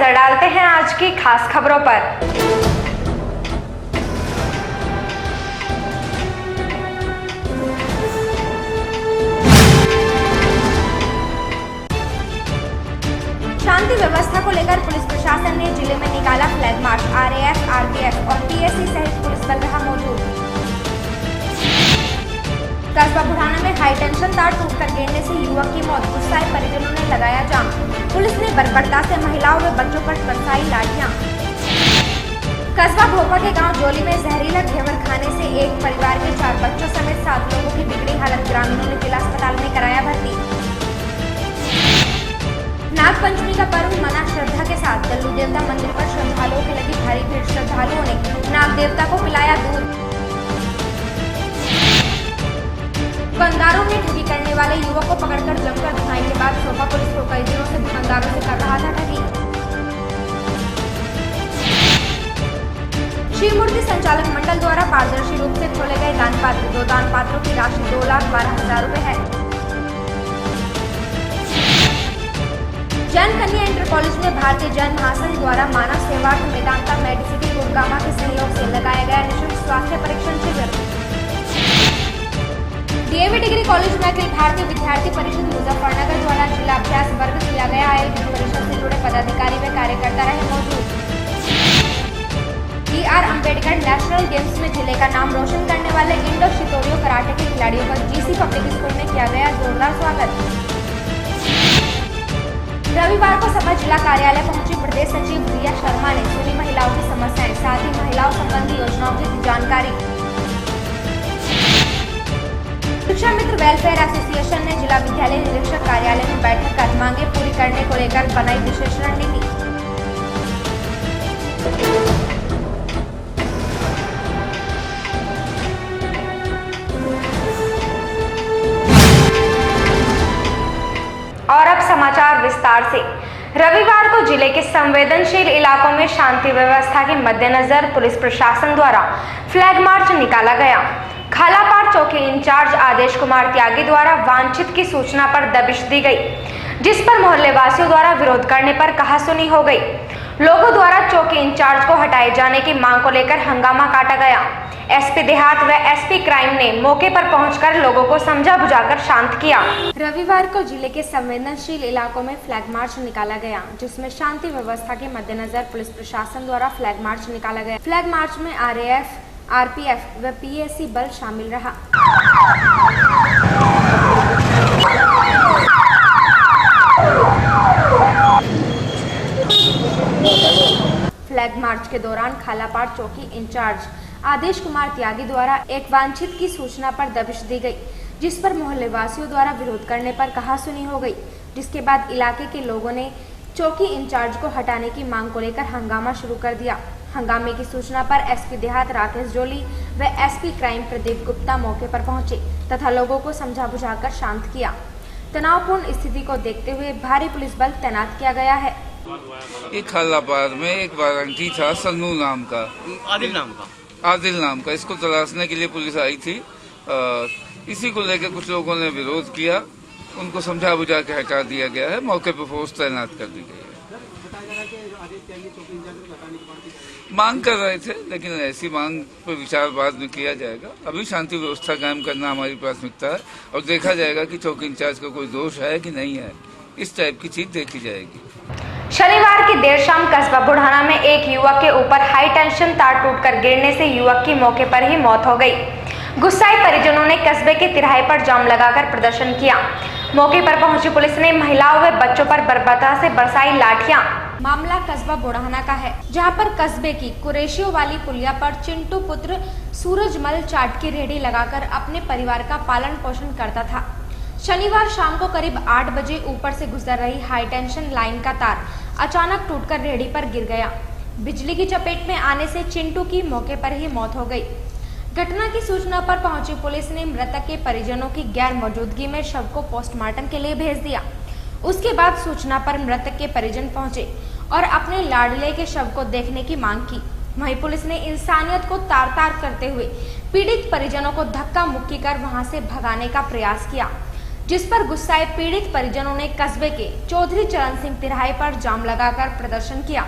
नजर डालते हैं आज की खास खबरों पर। शांति व्यवस्था को लेकर पुलिस प्रशासन ने जिले में निकाला फ्लैग मार्च। आरएएफ, आरपीएफ और पीएसी सहित पुलिस बल रहा मौजूद। कस्बा बुढ़ाना में हाई टेंशन तार टूटकर गिरने से युवक की मौत, गुस्साए परिजनों ने लगाया जाम। पुलिस ने बर्बरता से महिलाओं व बच्चों पर बरसाई लाठियां। कस्बा भोपा के गांव जोली में जहरीला घेवर खाने से एक परिवार के 4 बच्चों समेत 7 लोगों की बिगड़ी हालत, ग्रामीणों ने जिला अस्पताल में कराया भर्ती। नाग पंचमी का पर्व मना श्रद्धा के साथ दल्लू देवता मंदिर पर श्रद्धालुओं की लगी भारी भीड़। श्रद्धालुओं ने नाग देवता को पिलाया दूध। दुकानदारों ने ठगी करने वाले युवक को पकड़कर जमकर धुनाई के बाद सौंपा पुलिस को। कई दिनों से दुकानदारों से कर रहा था ठगी। शिव मूर्ति संचालक मंडल द्वारा पारदर्शी रूप से खोले गए दान पात्र। 2 दान पात्रों की राशि 2,12,000 रुपए है। जैन कन्या इंटर कॉलेज में भारतीय जैन महासंघ द्वारा मानव सेवार्थ मेदांता मेडिसिटी गुड़गामा के सहयोग से लगाया गया निःशुल्क स्वास्थ्य परीक्षण शिविर। डीएवी डिग्री कॉलेज में अखिल भारतीय विद्यार्थी परिषद मुजफ्फरनगर द्वारा जिला अभ्यास वर्ग किया गया। आयोजित परिषद से जुड़े पदाधिकारी व कार्यकर्ता रहे मौजूद। BR अम्बेडकर नेशनल गेम्स में जिले का नाम रोशन करने वाले इंडो शितोरियो कराटे के खिलाड़ियों का GC पब्लिक स्कूल में किया गया जोरदार स्वागत। रविवार को सपा जिला कार्यालय पहुंची प्रदेश सचिव रिया शर्मा ने सुनी महिलाओं की समस्याएं, साथ ही महिलाओं संबंधी योजनाओं की दी जानकारी। शिक्षा मित्र वेलफेयर एसोसिएशन ने जिला विद्यालय निरीक्षक कार्यालय में बैठक कर मांगे पूरी करने को लेकर बनाई विशेष रणनीति। और अब समाचार विस्तार से। रविवार को जिले के संवेदनशील इलाकों में शांति व्यवस्था के मद्देनजर पुलिस प्रशासन द्वारा फ्लैग मार्च निकाला गया। खालापार चौकी इंचार्ज आदेश कुमार त्यागी द्वारा वांछित की सूचना पर दबिश दी गई, जिस पर मोहल्ले वासियों द्वारा विरोध करने पर कहासुनी हो गई। लोगों द्वारा चौकी इंचार्ज को हटाए जाने की मांग को लेकर हंगामा काटा गया। एसपी देहात व एसपी क्राइम ने मौके पर पहुंचकर लोगों को समझा बुझाकर शांत किया। रविवार को जिले के संवेदनशील इलाकों में फ्लैग मार्च निकाला गया, जिसमें शांति व्यवस्था के मद्देनजर पुलिस प्रशासन द्वारा फ्लैग मार्च निकाला गया। फ्लैग मार्च में आरएएफ, आरपीएफ व पीएसी बल शामिल रहा। फ्लैग मार्च के दौरान खालापार चौकी इंचार्ज आदेश कुमार त्यागी द्वारा एक वांछित की सूचना पर दबिश दी गई, जिस पर मोहल्ले वासियों द्वारा विरोध करने पर कहासुनी हो गई, जिसके बाद इलाके के लोगों ने चौकी इंचार्ज को हटाने की मांग को लेकर हंगामा शुरू कर दिया। हंगामे की सूचना पर एसपी देहात राकेश जोली व एसपी क्राइम प्रदीप गुप्ता मौके पर पहुंचे तथा लोगों को समझा बुझाकर शांत किया। तनावपूर्ण स्थिति को देखते हुए भारी पुलिस बल तैनात किया गया है। एक खालापार में एक वारंटी था सन्नू नाम का, आदिल नाम का, इसको तलाशने के लिए पुलिस आई थी। इसी को लेकर कुछ लोगों ने विरोध किया, उनको समझा बुझा के हटा दिया गया है। मौके पर फोर्स तैनात कर दी गई है। मांग कर रहे थे, लेकिन ऐसी मांग पर विचार बाद में किया जाएगा। अभी शांति व्यवस्था कायम करना हमारी प्राथमिकता है और देखा जाएगा कि चौकी इंचार्ज का कोई दोष है कि नहीं है। इस टाइप की चीज देखी जाएगी। शनिवार की देर शाम कस्बा बुढ़ाना में एक युवक के ऊपर हाई टेंशन तार टूटकर गिरने से युवक की मौके पर ही मौत हो गई। गुस्साए परिजनों ने कस्बे के तिराहे पर जाम लगाकर प्रदर्शन किया। मौके पर पहुंची पुलिस ने महिलाओं व बच्चों पर बर्बरता से बरसाई लाठियां। मामला कस्बा बुढ़ाना का है, जहां पर कस्बे की कुरैशियों वाली पुलिया पर चिंटू पुत्र सूरजमल चाट की रेहड़ी लगाकर अपने परिवार का पालन पोषण करता था। शनिवार शाम को करीब 8 बजे ऊपर से गुजर रही हाई टेंशन लाइन का तार अचानक टूटकर रेहड़ी पर गिर गया। बिजली की चपेट में आने से चिंटू की मौके पर ही मौत हो गई। घटना की सूचना पर पहुंची पुलिस ने मृतक के परिजनों की गैर मौजूदगी में शव को पोस्टमार्टम के लिए भेज दिया। उसके बाद सूचना पर मृतक के परिजन पहुंचे और अपने लाडले के शव को देखने की मांग की। वहीं पुलिस ने इंसानियत को तार तार करते हुए पीड़ित परिजनों को धक्का मुक्की कर वहां से भगाने का प्रयास किया। जिस पर गुस्साए पीड़ित परिजनों ने कस्बे के चौधरी चरण सिंह तिराहे पर जाम लगाकर प्रदर्शन किया।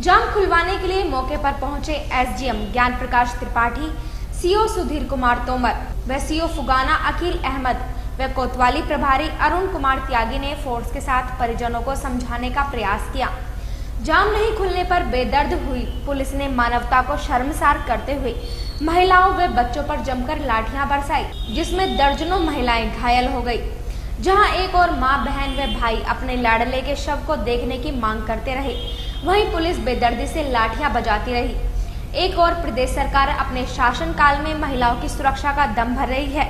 जाम खुलवाने के लिए मौके पर पहुंचे एसडीएम ज्ञान प्रकाश त्रिपाठी, सीओ सुधीर कुमार तोमर व सीओ फुगाना अकील अहमद व कोतवाली प्रभारी अरुण कुमार त्यागी ने फोर्स के साथ परिजनों को समझाने का प्रयास किया। जाम नहीं खुलने पर बेदर्द हुई पुलिस ने मानवता को शर्मसार करते हुए महिलाओं व बच्चों पर जमकर लाठियां बरसाई, जिसमें दर्जनों महिलाएं घायल हो गई। जहां एक और मां, बहन व भाई अपने लाडले के शव को देखने की मांग करते रहे, वहीं पुलिस बेदर्दी से लाठियां बजाती रही। एक और प्रदेश सरकार अपने शासनकाल में महिलाओं की सुरक्षा का दम भर रही है,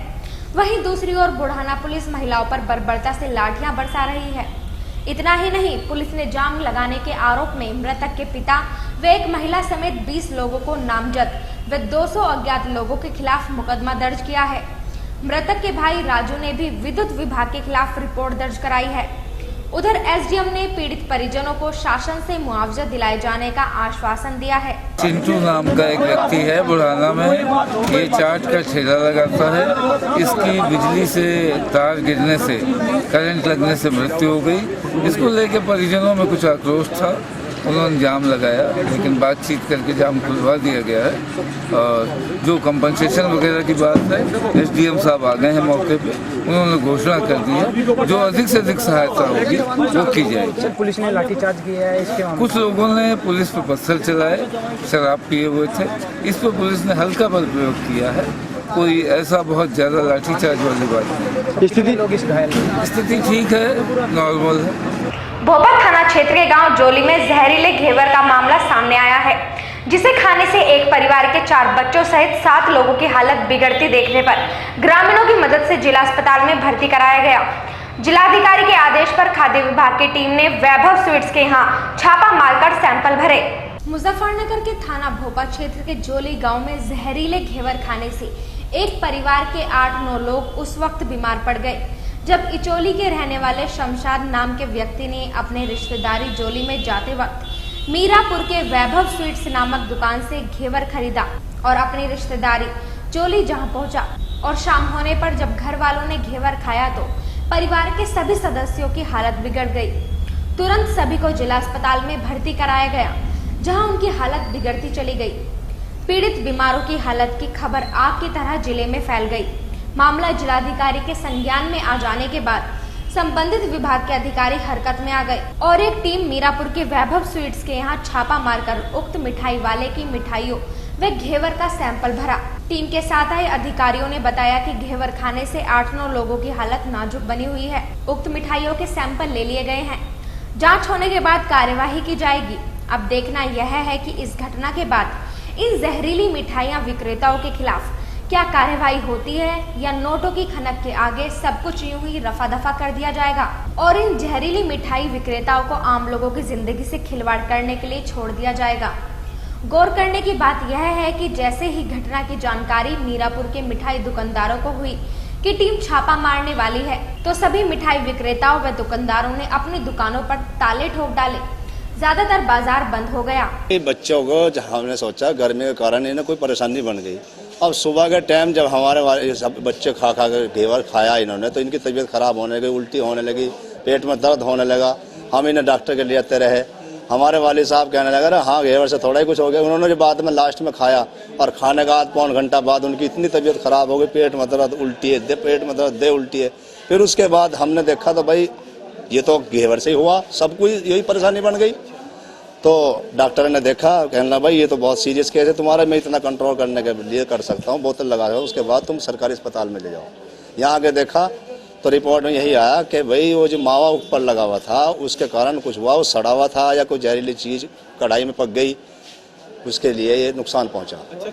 वहीं दूसरी ओर बुढ़ाना पुलिस महिलाओं पर बर्बरता से लाठियां बरसा रही है। इतना ही नहीं, पुलिस ने जाम लगाने के आरोप में मृतक के पिता व एक महिला समेत 20 लोगों को नामजद व 200 अज्ञात लोगों के खिलाफ मुकदमा दर्ज किया है। मृतक के भाई राजू ने भी विद्युत विभाग के खिलाफ रिपोर्ट दर्ज कराई है। उधर एसडीएम ने पीड़ित परिजनों को शासन से मुआवजा दिलाए जाने का आश्वासन दिया है। चिंटू नाम का एक व्यक्ति है बुढ़ाना में, ये चाट का ठेला लगाता है। इसकी बिजली से तार गिरने से, करंट लगने से मृत्यु हो गई। इसको लेके परिजनों में कुछ आक्रोश था, उन्होंने जाम लगाया, लेकिन बातचीत करके जाम खुलवा दिया गया है। और जो कंपनसेशन वगैरह की बात है, एसडीएम साहब आ गए हैं मौके पे, उन्होंने घोषणा कर दी है जो अधिक से अधिक सहायता होगी वो की जाएगी। पुलिस ने लाठीचार्ज किया है इसके मामले। कुछ लोगों ने पुलिस पर पत्थर चलाए, शराब पिए हुए थे, इस पर पुलिस ने हल्का बल प्रयोग किया है। कोई ऐसा बहुत ज्यादा लाठीचार्ज वाली बात नहीं। स्थिति ठीक है, नॉर्मल है। भोपा थाना क्षेत्र के गांव जोली में जहरीले घेवर का मामला सामने आया है, जिसे खाने से एक परिवार के 4 बच्चों सहित 7 लोगों की हालत बिगड़ती देखने पर ग्रामीणों की मदद से जिला अस्पताल में भर्ती कराया गया। जिलाधिकारी के आदेश पर खाद्य विभाग की टीम ने वैभव स्वीट्स के यहाँ छापा मारकर सैंपल भरे। मुजफ्फरनगर के थाना भोपा क्षेत्र के जोली गाँव में जहरीले घेवर खाने से एक परिवार के 8-9 लोग उस वक्त बीमार पड़ गए, जब इचोली के रहने वाले शमशाद नाम के व्यक्ति ने अपने रिश्तेदारी जोली में जाते वक्त मीरापुर के वैभव स्वीट्स नामक दुकान से घेवर खरीदा और अपनी रिश्तेदारी जोली जहां पहुंचा और शाम होने पर जब घर वालों ने घेवर खाया तो परिवार के सभी सदस्यों की हालत बिगड़ गई। तुरंत सभी को जिला अस्पताल में भर्ती कराया गया, जहां उनकी हालत बिगड़ती चली गई। पीड़ित बीमारों की हालत की खबर आग की तरह जिले में फैल गई। मामला जिलाधिकारी के संज्ञान में आ जाने के बाद संबंधित विभाग के अधिकारी हरकत में आ गए और एक टीम मीरापुर के वैभव स्वीट्स के यहाँ छापा मारकर उक्त मिठाई वाले की मिठाइयों व घेवर का सैंपल भरा। टीम के साथ आए अधिकारियों ने बताया कि घेवर खाने से 8-9 लोगों की हालत नाजुक बनी हुई है। उक्त मिठाइयों के सैंपल ले लिए गए हैं, जाँच होने के बाद कार्यवाही की जाएगी। अब देखना यह है कि इस घटना के बाद इन जहरीली मिठाइयाँ विक्रेताओं के खिलाफ क्या कार्यवाही होती है या नोटों की खनक के आगे सब कुछ यूं ही रफा दफा कर दिया जाएगा और इन जहरीली मिठाई विक्रेताओं को आम लोगों की जिंदगी से खिलवाड़ करने के लिए छोड़ दिया जाएगा। गौर करने की बात यह है कि जैसे ही घटना की जानकारी मीरापुर के मिठाई दुकानदारों को हुई कि टीम छापा मारने वाली है, तो सभी मिठाई विक्रेताओं व दुकानदारों ने अपनी दुकानों पर ताले ठोक डाले। ज्यादातर बाजार बंद हो गया। बच्चों को हमने सोचा गर्मी के कारण इन्हें कोई परेशानी बन गई। अब सुबह के टाइम जब हमारे सब बच्चे खा कर घेवर खाया इन्होंने, तो इनकी तबीयत खराब होने लगी, उल्टी होने लगी, पेट में दर्द होने लगा। हम इन्हें डॉक्टर के लिए आते रहे। हमारे वाले साहब कहने लगे हाँ घेवर से थोड़ा ही कुछ हो गया। उन्होंने जो बाद में लास्ट में खाया और खाने का आध पौन घंटा बाद उनकी इतनी तबीयत खराब हो गई, पेट में दर्द, उल्टी है, पेट में दर्द, दे उल्टी है। फिर उसके बाद हमने देखा तो भाई ये तो घेवर से ही हुआ, सबको यही परेशानी बन गई। तो डॉक्टर ने देखा, कहने लगा भाई ये तो बहुत सीरियस केस है तुम्हारा, मैं इतना कंट्रोल करने के लिए कर सकता हूँ, बोतल लगा दो, उसके बाद तुम सरकारी अस्पताल में ले जाओ। यहाँ आके देखा तो रिपोर्ट में यही आया कि भाई वो जो मावा ऊपर लगा हुआ था उसके कारण कुछ हुआ, वो सड़ा हुआ था या कोई जहरीली चीज कढ़ाई में पक गई, उसके लिए ये नुकसान पहुँचा। अच्छा,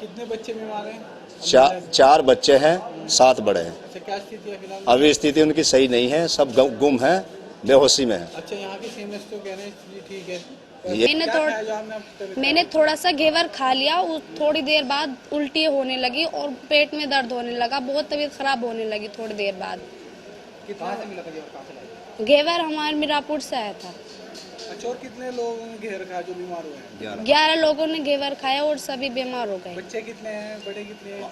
कितने बच्चे बीमार हैं? 4 बच्चे हैं, 7 बड़े हैं। अच्छा, क्या स्थिति है फिलहाल? अभी स्थिति उनकी सही नहीं है, सब गुम है, बेहोशी में है। अच्छा, यहाँ की सीएमएस तो कह रहे हैं ठीक है। मैंने थोड़ा सा घेवर खा लिया, थोड़ी देर बाद उल्टी होने लगी और पेट में दर्द होने लगा, बहुत तबीयत खराब होने लगी थोड़ी देर बाद। कितना से मिला था घेवर? कहाँ से लाए? घेवर हमारे मीरापुर से आया था। अच्छा, और कितने लोगों ने घेर खाया जो बीमार हुए हैं? 11 लोगों ने घेवर खाया और सभी बीमार हो गए। बच्चे कितने हैं, बड़े कितने हैं?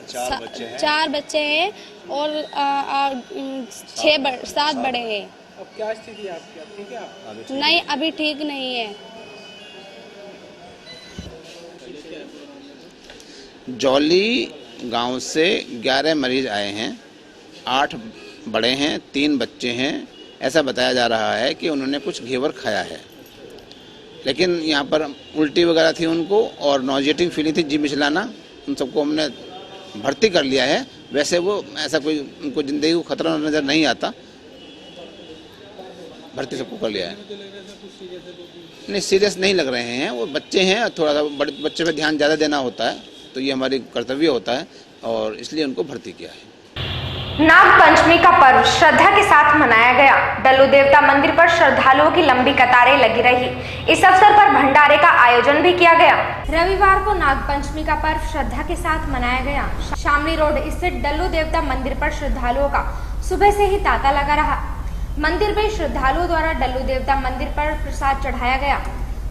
4 बच्चे हैं और 7 बड़े हैं। अब क्या स्थिति है आपकी? अब ठीक है आप? नहीं, अभी ठीक नहीं है। जौली गांव से 11 मरीज आए हैं, 8 बड़े हैं, 3 बच्चे हैं। ऐसा बताया जा रहा है कि उन्होंने कुछ घेवर खाया है, लेकिन यहाँ पर उल्टी वगैरह थी उनको और नॉजिएटिंग फीलिंग थी, जी मिचलाना। उन सबको हमने भर्ती कर लिया है। वैसे वो ऐसा कोई उनको ज़िंदगी को खतरा नज़र नहीं आता, भर्ती सबको कर लिया है। नहीं, सीरियस नहीं लग रहे हैं, वो बच्चे हैं, थोड़ा सा बड़े बच्चे पे ध्यान ज़्यादा देना होता है, तो ये हमारी कर्तव्य होता है और इसलिए उनको भर्ती किया है। नाग पंचमी का पर्व श्रद्धा के साथ मनाया गया। डल्लू देवता मंदिर पर श्रद्धालुओं की लंबी कतारें लगी रही। इस अवसर पर भंडारे का आयोजन भी किया गया। रविवार को नाग पंचमी का पर्व श्रद्धा के साथ मनाया गया। शामली रोड स्थित डल्लू देवता मंदिर पर श्रद्धालुओं का सुबह से ही तांता लगा रहा। मंदिर में श्रद्धालुओं द्वारा डल्लू देवता मंदिर पर प्रसाद चढ़ाया गया,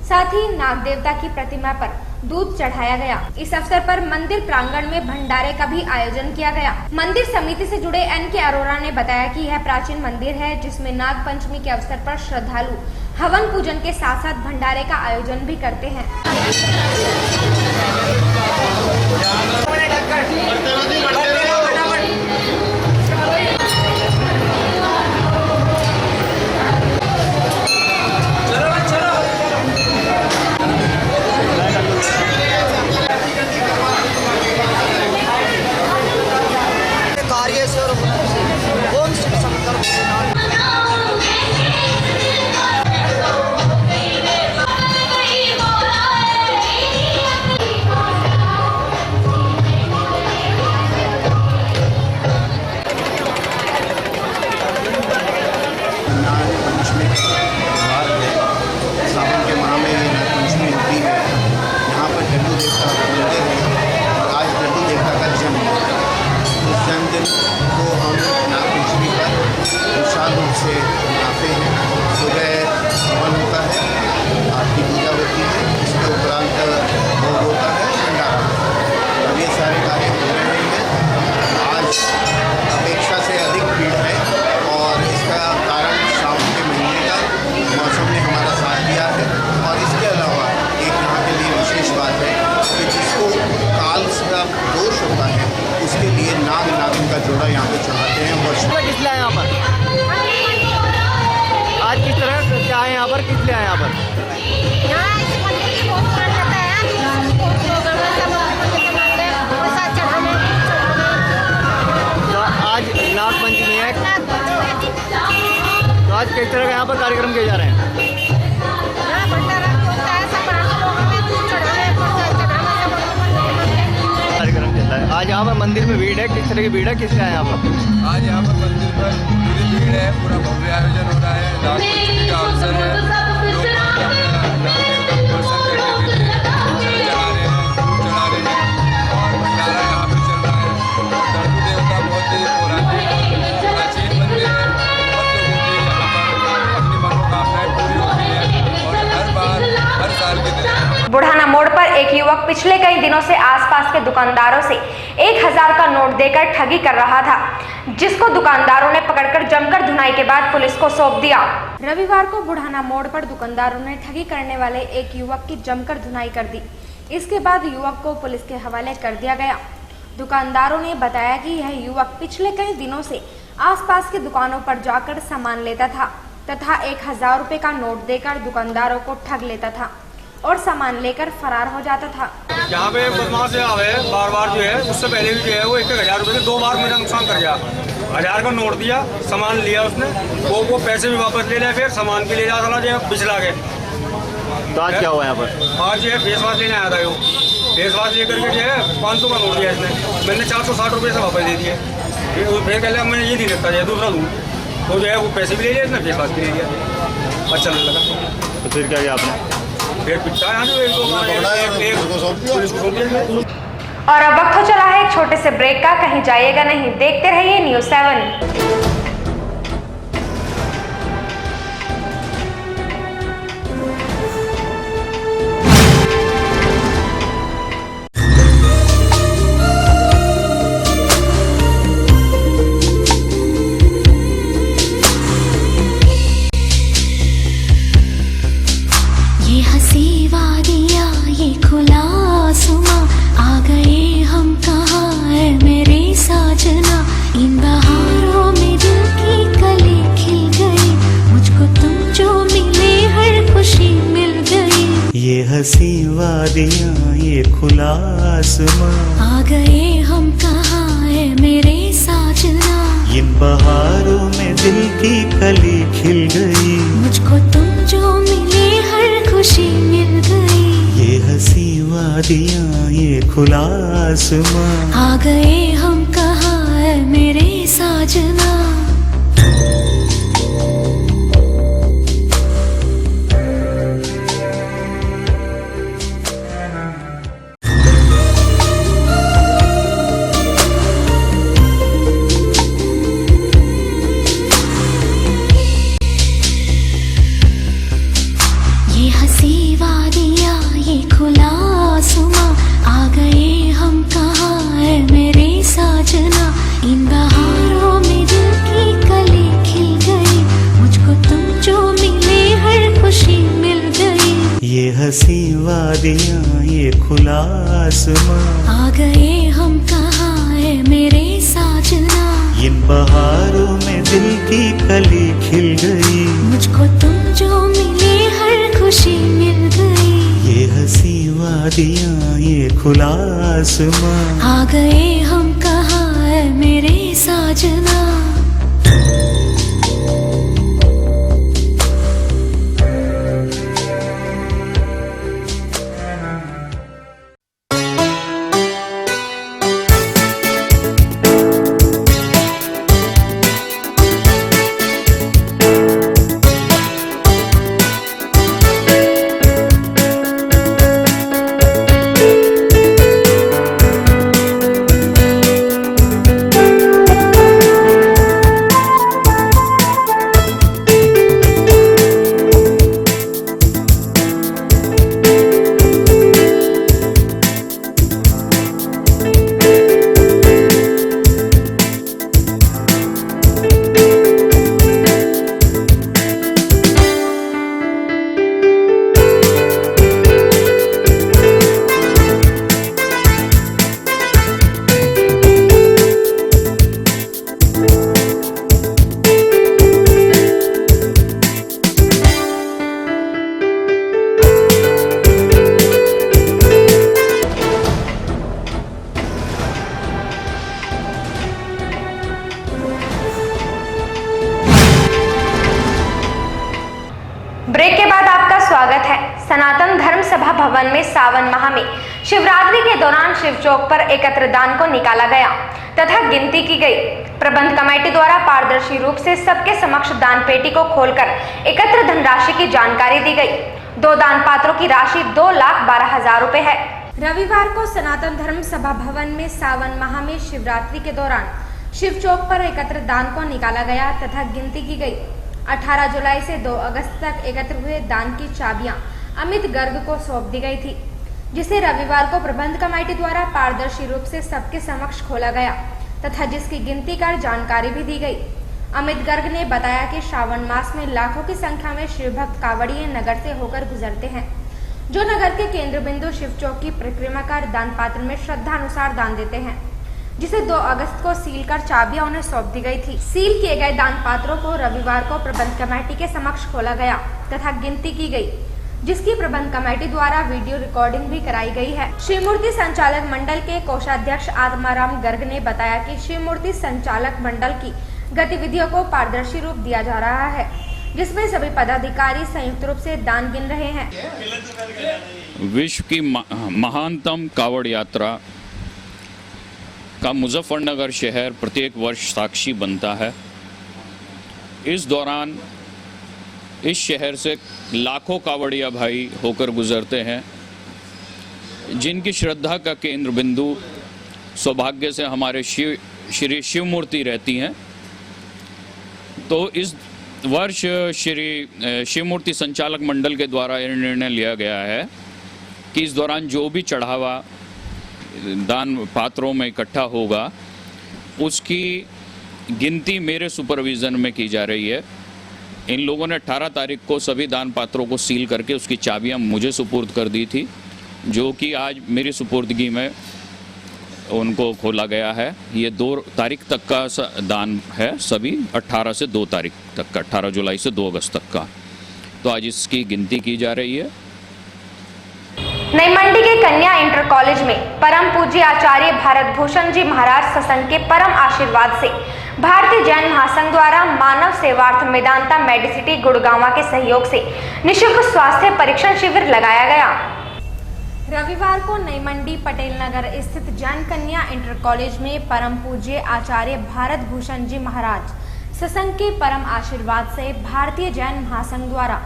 साथ ही नाग देवता की प्रतिमा पर दूध चढ़ाया गया। इस अवसर पर मंदिर प्रांगण में भंडारे का भी आयोजन किया गया। मंदिर समिति से जुड़े एन.के. अरोरा ने बताया कि यह प्राचीन मंदिर है, जिसमें नाग पंचमी के अवसर पर श्रद्धालु हवन पूजन के साथ साथ भंडारे का आयोजन भी करते हैं। आज किस तरह का यहाँ पर कार्यक्रम किए जा रहे हैं? कार्यक्रम चल रहा है। आज यहाँ पर मंदिर में भीड़ है, किस तरह की भीड़ है, किसका है यहाँ पर? आज यहाँ पर मंदिर पर पूरी भीड़ है, पूरा भव्य आयोजन हो रहा है। नाग पंचमी का अवसर है, लोग दर्शन करने के लिए जल चढ़ा रहे हैं, दूध चढ़ा रहे हैं और भंडारा यहाँ पे चल रहा है। डल्लू देवता बहुत ही पौराणिक और प्राचीन मंदिर है। बुढ़ाना मोड़ पर एक युवक पिछले कई दिनों से आसपास के दुकानदारों से 1000 का नोट देकर ठगी कर रहा था, जिसको दुकानदारों ने पकड़कर जमकर धुनाई के बाद पुलिस को सौंप दिया। रविवार को बुढ़ाना मोड़ पर दुकानदारों ने ठगी करने वाले एक युवक की जमकर धुनाई कर दी। इसके बाद युवक को पुलिस के हवाले कर दिया गया। दुकानदारों ने बताया कि यह युवक पिछले कई दिनों से आसपास की दुकानों पर जाकर सामान लेता था तथा 1000 रुपए का नोट देकर दुकानदारों को ठग लेता था और सामान लेकर फरार हो जाता था। यहाँ पे बदमाश आवे बार जो है, उससे पहले भी जो है वो 1000 रुपए से 2 बार मेरा नुकसान कर गया। 1000 का नोट दिया, सामान लिया उसने, वो पैसे भी वापस ले लिया, फिर सामान के लिए जा रहा जो पिछला गए। तो आज क्या हुआ यहाँ पर? आज जो है फेस वॉश लेने आया था, वो फेस वॉश लेकर के जो है 500 का नोट दिया इसने, मैंने 460 रुपये से वापस दे दिए। फिर कह लिया मैंने ये नहीं लगता है, दूसरा दूँ, तो जो है वो पैसे भी ले लिया इसने, फेस वॉश भी ले लिया। अच्छा नहीं लगा। तो फिर क्या किया आपने? फिर पिछला यहाँ जो और अब वक्त हो चला है एक छोटे से ब्रेक का। कहीं जाइएगा नहीं, देखते रहिए न्यूज़ 7। हंसी वादियाँ ये खुला आसमां, आ गए हम कहाँ है मेरे साजना। इन बहारों में दिल की कली खिल गई, मुझको तुम जो मिले हर खुशी मिल गई। ये हंसी वादियाँ ये खुला आसमां, आ गए हम कहाँ है मेरे साजना। इन बहारों में दिल की कली खिल गई, मुझको तुम जो मिले हर खुशी मिल गई। ये हंसी वादियाँ ये खुला आसमां, आ गए हम कहाँ है मेरे साजना। ये हंसी वादियाँ ये खुला आसमां, आ गए हम कहाँ है मेरे साजना। इन बहारों में दिल की कली खिल गई, मुझको तुम जो मिले हर खुशी मिल गई। ये हंसी वादियाँ ये खुला आसमां, आ गए हम कहाँ है मेरे साजना। इन बहारों में दिल की कली खिल गई, मुझको तुम जो मिले हर खुशी मिल गई। ये हंसी वादियाँ ये खुला आसमां, आ गए हम कहाँ है मेरे साजना। ब्रेक के बाद आपका स्वागत है। सनातन धर्म सभा भवन में सावन माह में शिवरात्रि के दौरान शिव चौक पर एकत्र दान को निकाला गया तथा गिनती की गई। प्रबंध कमेटी द्वारा पारदर्शी रूप से सबके समक्ष दान पेटी को खोलकर एकत्र धनराशि की जानकारी दी गई। 2 दान पात्रों की राशि 2,12,000 रुपए है। रविवार को सनातन धर्म सभा भवन में सावन माह में शिवरात्रि के दौरान शिव चौक पर एकत्र दान को निकाला गया तथा गिनती की गई। 18 जुलाई से 2 अगस्त तक एकत्र हुए दान की चाबियां अमित गर्ग को सौंप दी गई थी, जिसे रविवार को प्रबंध कमेटी द्वारा पारदर्शी रूप से सबके समक्ष खोला गया तथा जिसकी गिनती कर जानकारी भी दी गई। अमित गर्ग ने बताया कि श्रावण मास में लाखों की संख्या में शिव भक्त कांवड़िये नगर से होकर गुजरते हैं, जो नगर के केंद्र बिंदु शिव चौक की परिक्रमा कर दान पात्र में श्रद्धा अनुसार दान देते हैं, जिसे 2 अगस्त को सील कर चाबियां उन्हें सौंप दी गई थी। सील किए गए दान पात्रों को रविवार को प्रबंध कमेटी के समक्ष खोला गया तथा गिनती की गई, जिसकी प्रबंध कमेटी द्वारा वीडियो रिकॉर्डिंग भी कराई गई है। शिव मूर्ति संचालक मंडल के कोषाध्यक्ष आत्माराम गर्ग ने बताया कि शिव मूर्ति संचालक मंडल की गतिविधियों को पारदर्शी रूप दिया जा रहा है, जिसमें सभी पदाधिकारी संयुक्त रूप से दान गिन रहे हैं। विश्व की महानतम कावड़ यात्रा का मुजफ्फरनगर शहर प्रत्येक वर्ष साक्षी बनता है। इस दौरान इस शहर से लाखों कावड़िया भाई होकर गुजरते हैं, जिनकी श्रद्धा का केंद्र बिंदु सौभाग्य से हमारे श्री शिव मूर्ति रहती हैं। तो इस वर्ष श्री शिव मूर्ति संचालक मंडल के द्वारा यह निर्णय लिया गया है कि इस दौरान जो भी चढ़ावा दान पात्रों में इकट्ठा होगा, उसकी गिनती मेरे सुपरविज़न में की जा रही है इन लोगों ने 18 तारीख को सभी दान पात्रों को सील करके उसकी चाबियां मुझे सुपुर्द कर दी थी, जो कि आज मेरी सुपुर्दगी में उनको खोला गया है। ये 2 तारीख तक का दान है, सभी 18 से 2 तारीख तक का, 18 जुलाई से 2 अगस्त तक का। तो आज इसकी गिनती की जा रही है। नई मंडी के कन्या इंटर कॉलेज में परम पूज्य आचार्य भारत भूषण जी महाराज सत्संग के परम आशीर्वाद से भारतीय जैन महासंघ द्वारा मानव सेवार्थ मेदांता मेडिसिटी गुड़गांव के सहयोग से निःशुल्क स्वास्थ्य परीक्षण शिविर लगाया गया। रविवार को नई मंडी पटेल नगर स्थित जैन कन्या इंटर कॉलेज में परम पूज्य आचार्य भारत भूषण जी महाराज सत्संग के परम आशीर्वाद से भारतीय जैन महासंघ द्वारा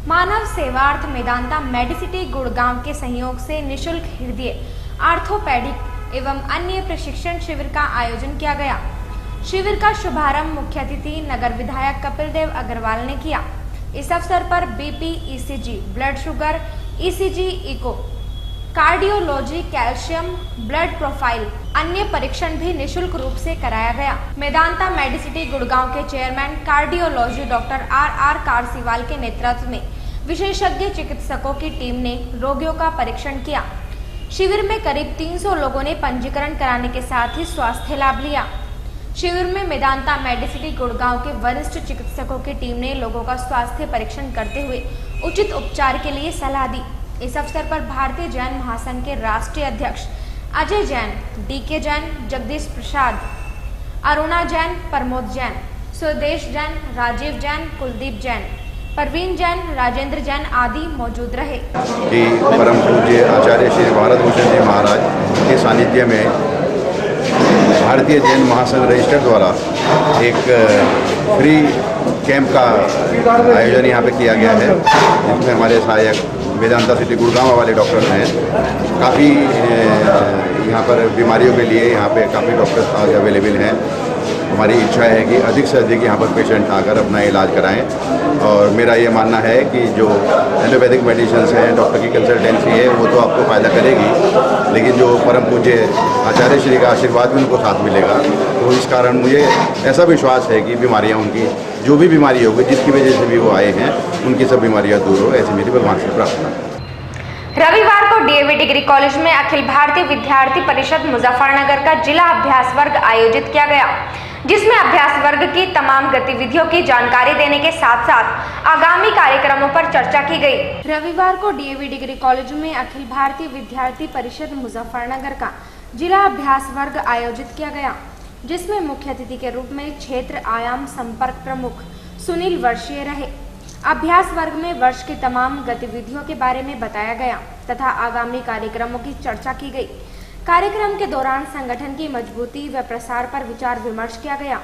मानव सेवार्थ मेदांता मेडिसिटी गुड़गांव के सहयोग से निःशुल्क हृदय, आर्थोपेडिक एवं अन्य प्रशिक्षण शिविर का आयोजन किया गया। शिविर का शुभारंभ मुख्य अतिथि नगर विधायक कपिल देव अग्रवाल ने किया। इस अवसर पर BP, ECG, blood sugar, ECG, echo, cardiology, calcium, blood profile, अन्य परीक्षण भी निःशुल्क रूप से कराया गया। मेदांता मेडिसिटी गुड़गांव के चेयरमैन कार्डियोलॉजी डॉक्टर आर कारसीवाल के नेतृत्व में विशेषज्ञ चिकित्सकों की टीम ने रोगियों का परीक्षण किया। शिविर में करीब 300 लोगों ने पंजीकरण कराने के साथ ही स्वास्थ्य लाभ लिया। शिविर में मेदांता मेडिसिटी गुड़गांव के वरिष्ठ चिकित्सकों की टीम ने लोगों का स्वास्थ्य परीक्षण करते हुए उचित उपचार के लिए सलाह दी। इस अवसर पर भारतीय जैन महासंघ के राष्ट्रीय अध्यक्ष अजय जैन, डीके जैन, जगदीश प्रसाद, अरुणा जैन, प्रमोद जैन, सुदेश जैन, राजीव जैन, कुलदीप जैन, परवीन जैन, राजेंद्र जैन आदि मौजूद रहे। कि परम पूज्य आचार्य श्री भारत भूषण जी महाराज के सानिध्य में भारतीय जैन महासंघ रजिस्टर द्वारा एक फ्री कैंप का आयोजन यहाँ पे किया गया है, जिसमें हमारे सहायक वेदांता सिटी गुड़गांव वाले डॉक्टर्स हैं। काफ़ी यहाँ पर बीमारियों के लिए यहाँ पे काफ़ी डॉक्टर्स आज अवेलेबल हैं। हमारी इच्छा है कि अधिक से अधिक यहाँ पर पेशेंट आकर अपना इलाज कराएं और मेरा ये मानना है कि जो एलोपैथिक मेडिसिन हैं, डॉक्टर की कंसल्टेंसी है, वो तो आपको फ़ायदा करेगी, लेकिन जो परम पूज्य आचार्य श्री का आशीर्वाद भी उनको साथ मिलेगा। तो इस कारण मुझे ऐसा विश्वास है कि बीमारियाँ उनकी जो भी बीमारी होगी, जिसकी वजह से भी वो आए हैं, उनकी सब बीमारियाँ दूर हो, ऐसी मेरी भगवान से प्रार्थना है। रविवार को डीएवी डिग्री कॉलेज में अखिल भारतीय विद्यार्थी परिषद मुजफ्फरनगर का जिला अभ्यास वर्ग आयोजित किया गया, जिसमें अभ्यास वर्ग की तमाम गतिविधियों की जानकारी देने के साथ साथ आगामी कार्यक्रमों पर चर्चा की गई। रविवार को डीएवी डिग्री कॉलेज में अखिल भारतीय विद्यार्थी परिषद मुजफ्फरनगर का जिला अभ्यास वर्ग आयोजित किया गया, जिसमें मुख्य अतिथि के रूप में क्षेत्र आयाम संपर्क प्रमुख सुनील वर्षीय रहे। अभ्यास वर्ग में वर्ष की तमाम गतिविधियों के बारे में बताया गया तथा आगामी कार्यक्रमों की चर्चा की गई। कार्यक्रम के दौरान संगठन की मजबूती व प्रसार पर विचार विमर्श किया गया।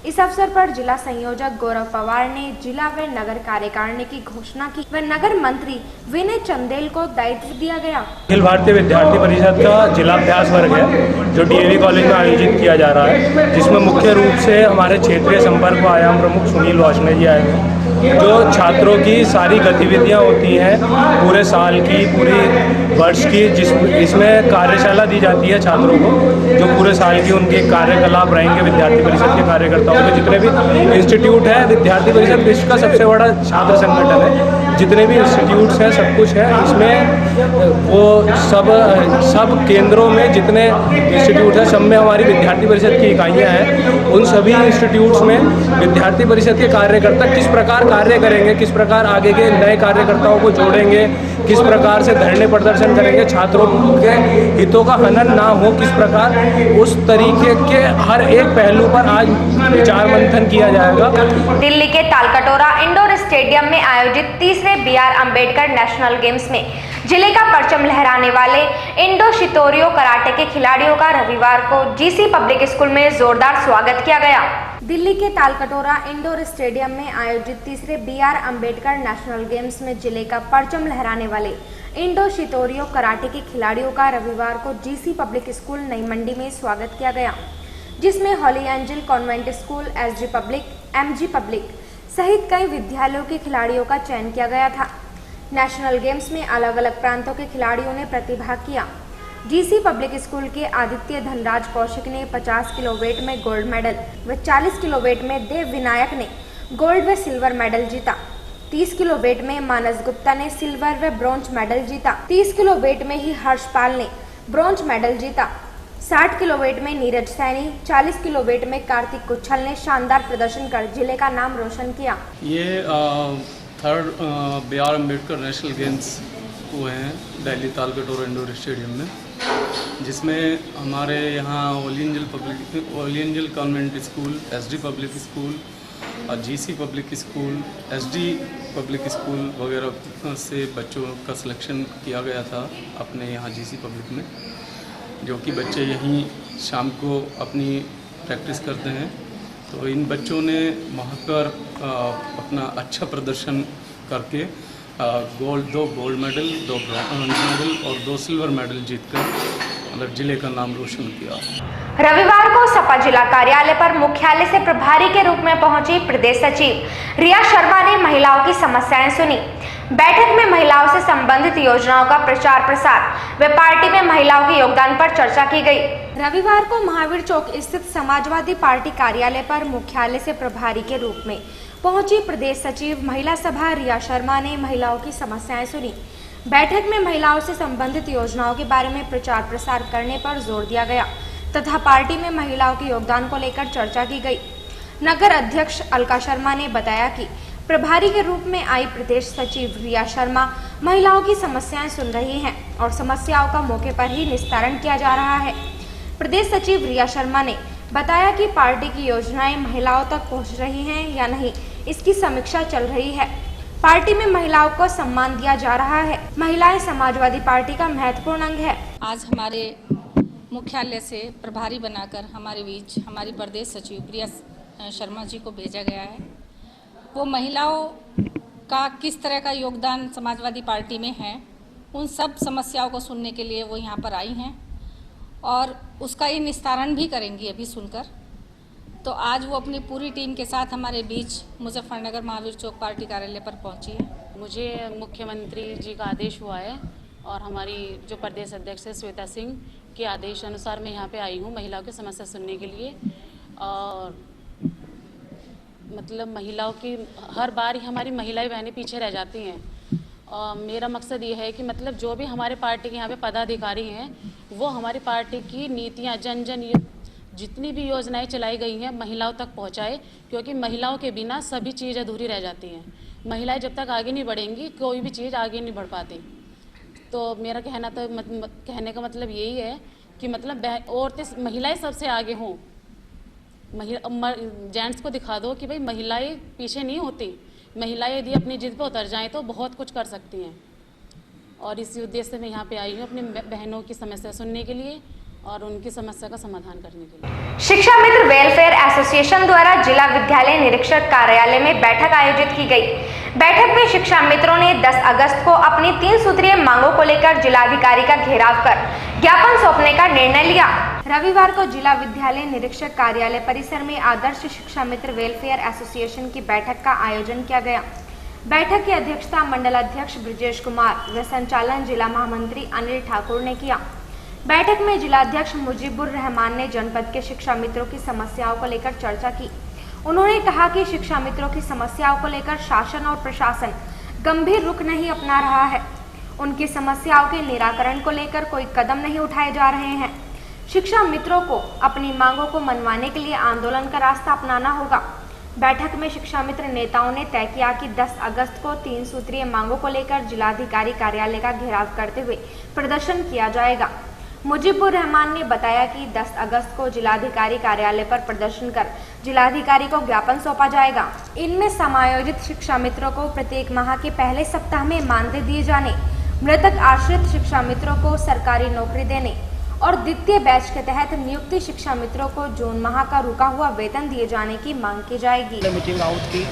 इस अवसर पर जिला संयोजक गौरव पवार ने जिला व नगर कार्यकारिणी की घोषणा की व नगर मंत्री विनय चंदेल को दायित्व दिया गया। अखिल भारतीय विद्यार्थी परिषद का जिला अभ्यास वर्ग है जो डीएवी कॉलेज में आयोजित किया जा रहा है, जिसमें मुख्य रूप से हमारे क्षेत्रीय संपर्क व आयाम प्रमुख सुनील वाजपेयी जी आए हैं। जो छात्रों की सारी गतिविधियां होती हैं पूरे साल की, पूरी वर्ष की, इसमें कार्यशाला दी जाती है छात्रों को, जो पूरे साल की उनके कार्यकलाप रहेंगे। विद्यार्थी परिषद के कार्यकर्ताओं के जितने भी इंस्टीट्यूट है, विद्यार्थी परिषद विश्व का सबसे बड़ा छात्र संगठन है, जितने भी इंस्टीट्यूट्स हैं सब कुछ है इसमें। वो सब केंद्रों में जितने इंस्टीट्यूट हैं सब में हमारी विद्यार्थी परिषद की इकाइयाँ हैं। उन सभी इंस्टीट्यूट्स में विद्यार्थी परिषद के कार्यकर्ता किस प्रकार कार्य करेंगे, किस प्रकार आगे के नए कार्यकर्ताओं को जोड़ेंगे, किस प्रकार से धरने प्रदर्शन करेंगे, छात्रों के हितों का हनन ना हो, किस प्रकार उस तरीके के हर एक पहलू पर आज विचार मंथन किया जाएगा। दिल्ली के तालकटोरा इंडोर स्टेडियम में आयोजित तीसरे BR अम्बेडकर नेशनल गेम्स में जिले का परचम लहराने वाले इंडो शितोरियो कराटे के खिलाड़ियों का रविवार को जीसी पब्लिक स्कूल में जोरदार स्वागत किया गया। दिल्ली के तालकटोरा इंडोर स्टेडियम में आयोजित तीसरे BR अम्बेडकर नेशनल गेम्स में जिले का परचम लहराने वाले इंडो शितोरियो कराटे के खिलाड़ियों का रविवार को GC public school Nai Mandi में स्वागत किया गया, जिसमें holy angel convent school, SG public, MG public सहित कई विद्यालयों के खिलाड़ियों का चयन किया गया था। नेशनल गेम्स में अलग अलग प्रांतों के खिलाड़ियों ने प्रतिभाग किया। जीसी पब्लिक स्कूल के आदित्य धनराज कौशिक ने 50 किलो वेट में गोल्ड मेडल व 40 किलो वेट में देव विनायक ने गोल्ड व सिल्वर मेडल जीता। 30 किलो वेट में मानस गुप्ता ने सिल्वर व ब्रॉन्ज मेडल जीता। 30 किलो वेट में ही हर्षपाल ने ब्रॉन्ज मेडल जीता। 60 किलो वेट में नीरज सैनी, 40 किलो वेट में कार्तिक कुच्छल ने शानदार प्रदर्शन कर जिले का नाम रोशन किया। ये third BR Ambedkar national games हुए हैं दिल्ली तालकटोरा इंडोर स्टेडियम में, जिसमें हमारे यहाँ holy angel convent school, SD public school और GC public school, SD public school वगैरह से बच्चों का सिलेक्शन किया गया था अपने यहाँ GC पब्लिक में, जो कि बच्चे यहीं शाम को अपनी प्रैक्टिस करते हैं। तो इन बच्चों ने वहाँ पर अपना अच्छा प्रदर्शन करके दो गोल्ड मेडल, 2 ब्रॉन्ज मेडल और 2 सिल्वर मेडल जीतकर मतलब जिले का नाम रोशन किया। रविवार को सपा जिला कार्यालय पर मुख्यालय से प्रभारी के रूप में पहुंची प्रदेश सचिव रिया शर्मा ने महिलाओं की समस्याएं सुनी। बैठक में महिलाओं से संबंधित योजनाओं का प्रचार प्रसार व पार्टी में महिलाओं के योगदान पर चर्चा की गई। रविवार को महावीर चौक स्थित समाजवादी पार्टी कार्यालय पर मुख्यालय से प्रभारी के रूप में पहुंची प्रदेश सचिव महिला सभा रिया शर्मा ने महिलाओं की समस्याएं सुनी। बैठक में महिलाओं से संबंधित योजनाओं के बारे में प्रचार प्रसार करने पर जोर दिया गया तथा पार्टी में महिलाओं के योगदान को लेकर चर्चा की गई। नगर अध्यक्ष अलका शर्मा ने बताया कि प्रभारी के रूप में आई प्रदेश सचिव रिया शर्मा महिलाओं की समस्याएं सुन रही हैं और समस्याओं का मौके पर ही निस्तारण किया जा रहा है। प्रदेश सचिव रिया शर्मा ने बताया कि पार्टी की योजनाएं महिलाओं तक पहुंच रही हैं या नहीं, इसकी समीक्षा चल रही है। पार्टी में महिलाओं को सम्मान दिया जा रहा है। महिलाएं समाजवादी पार्टी का महत्वपूर्ण अंग है। आज हमारे मुख्यालय से प्रभारी बनाकर हमारे बीच हमारी प्रदेश सचिव प्रिया शर्मा जी को भेजा गया है। वो महिलाओं का किस तरह का योगदान समाजवादी पार्टी में है, उन सब समस्याओं को सुनने के लिए वो यहाँ पर आई हैं और उसका ये निस्तारण भी करेंगी अभी सुनकर। तो आज वो अपनी पूरी टीम के साथ हमारे बीच मुजफ्फरनगर महावीर चौक पार्टी कार्यालय पर पहुंची है। मुझे मुख्यमंत्री जी का आदेश हुआ है और हमारी जो प्रदेश अध्यक्ष है श्वेता सिंह के आदेश अनुसार मैं यहाँ पे आई हूँ महिलाओं की समस्या सुनने के लिए। और मतलब महिलाओं की हर बार ही हमारी महिलाएं बहनें पीछे रह जाती हैं। और मेरा मकसद ये है कि मतलब जो भी हमारे पार्टी के यहाँ पे पदाधिकारी हैं वो हमारी पार्टी की नीतियाँ जन जन जितनी भी योजनाएं चलाई गई हैं महिलाओं तक पहुँचाए, क्योंकि महिलाओं के बिना सभी चीज़ अधूरी रह जाती हैं। महिलाएं जब तक आगे नहीं बढ़ेंगी कोई भी चीज़ आगे नहीं बढ़ पाती। तो मेरा कहने का मतलब यही है कि मतलब औरतें महिलाएं सबसे आगे हों। जेंट्स को दिखा दो कि भाई महिलाएं पीछे नहीं होती। महिलाएं यदि अपनी जिद पर उतर जाएं तो बहुत कुछ कर सकती हैं। और इसी उद्देश्य से मैं यहाँ पे आई हूँ अपनी बहनों की समस्या सुनने के लिए और उनकी समस्या का समाधान करने के लिए। शिक्षा मित्र वेलफेयर एसोसिएशन द्वारा जिला विद्यालय निरीक्षक कार्यालय में बैठक आयोजित की गई। बैठक में शिक्षा मित्रों ने 10 अगस्त को अपनी 3 सूत्रीय मांगों को लेकर जिलाधिकारी का घेराव कर ज्ञापन सौंपने का निर्णय लिया। रविवार को जिला विद्यालय निरीक्षक कार्यालय परिसर में आदर्श शिक्षा मित्र वेलफेयर एसोसिएशन की बैठक का आयोजन किया गया। बैठक की अध्यक्षता मंडल अध्यक्ष ब्रजेश कुमार व संचालन जिला महामंत्री अनिल ठाकुर ने किया। बैठक में जिलाध्यक्ष मुजीबुर रहमान ने जनपद के शिक्षा मित्रों की समस्याओं को लेकर चर्चा की। उन्होंने कहा कि शिक्षा मित्रों की समस्याओं को लेकर शासन और प्रशासन गंभीर रुख नहीं अपना रहा है। उनकी समस्याओं के निराकरण को लेकर कोई कदम नहीं उठाए जा रहे हैं। शिक्षा मित्रों को अपनी मांगों को मनवाने के लिए आंदोलन का रास्ता अपनाना होगा। बैठक में शिक्षा मित्र नेताओं ने तय किया कि 10 अगस्त को 3 सूत्रीय मांगों को लेकर जिलाधिकारी कार्यालय का घेराव करते हुए प्रदर्शन किया जाएगा। मुजीबुर रहमान ने बताया कि 10 अगस्त को जिलाधिकारी कार्यालय पर प्रदर्शन कर जिलाधिकारी को ज्ञापन सौंपा जाएगा। इनमें समायोजित शिक्षा मित्रों को प्रत्येक माह के पहले सप्ताह में मानदेय दिए जाने, मृतक आश्रित शिक्षा मित्रों को सरकारी नौकरी देने और द्वितीय बैच के तहत नियुक्त शिक्षा मित्रों को जून माह का रुका हुआ वेतन दिए जाने की मांग की जाएगी। मीटिंग आउट की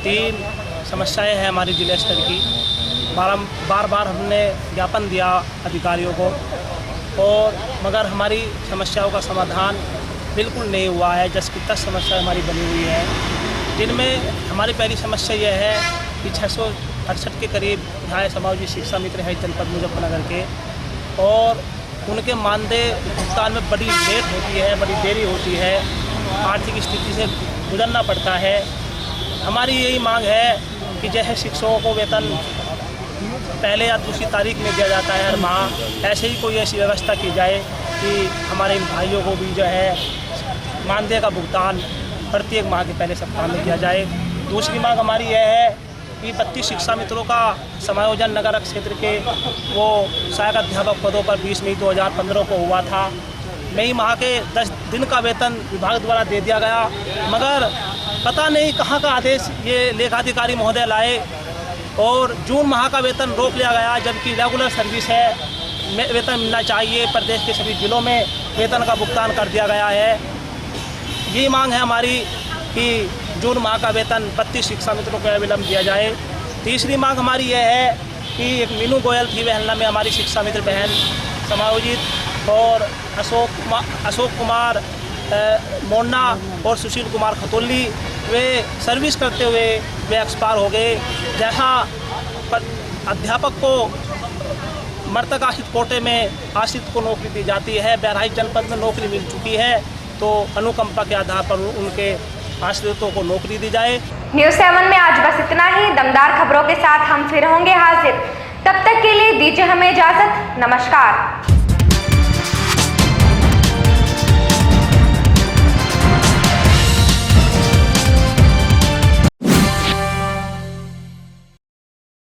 3 समस्याएं हैं हमारी जिला स्तर की। बार बार हमने ज्ञापन दिया अधिकारियों को और मगर हमारी समस्याओं का समाधान बिल्कुल नहीं हुआ है। 10 की 10 समस्या हमारी बनी हुई है, जिनमें हमारी पहली समस्या यह है कि 668 के करीब विधायक समाजी शिक्षा मित्र हैं जनपद मुजफ्फरनगर के और उनके मानदेय भुगतान में बड़ी लेट होती है, बड़ी देरी होती है। आर्थिक स्थिति से गुजरना पड़ता है हमारी यही मांग है कि जैसे शिक्षकों को वेतन पहले या दूसरी तारीख में दिया जाता है हर माह, ऐसे ही कोई ऐसी व्यवस्था की जाए कि हमारे इन भाइयों को भी जो है मानदेय का भुगतान प्रत्येक माह के पहले सप्ताह में किया जाए। दूसरी मांग हमारी यह है कि 32 शिक्षा मित्रों का समायोजन नगर क्षेत्र के वो सहायक अध्यापक पदों पर 20 मई 2015 को हुआ था। मई माह के 10 दिन का वेतन विभाग द्वारा दे दिया गया, मगर पता नहीं कहाँ का आदेश ये लेखाधिकारी महोदय लाए और जून माह का वेतन रोक लिया गया, जबकि रेगुलर सर्विस है, वेतन मिलना चाहिए। प्रदेश के सभी जिलों में वेतन का भुगतान कर दिया गया है। ये मांग है हमारी कि जून माह का वेतन 32 शिक्षा मित्रों को विलम्ब दिया जाए। तीसरी मांग हमारी यह है कि एक मीनू गोयल थी बहलना में हमारी शिक्षा मित्र बहन समायोजित, और अशोक कुमार मोन्ना और सुशील कुमार खतोली वे सर्विस करते हुए वे एक्सपायर हो गए। जहाँ अध्यापक को मृतक आश्रित कोटे में आश्रित को नौकरी दी जाती है, बहराइच जनपद में नौकरी मिल चुकी है, तो अनुकंपा के आधार पर उनके आश्रितों को नौकरी दी जाए। न्यूज़ 7 में आज बस इतना ही। दमदार खबरों के साथ हम फिर होंगे हाजिर। तब तक के लिए दीजिए हमें इजाजत। नमस्कार।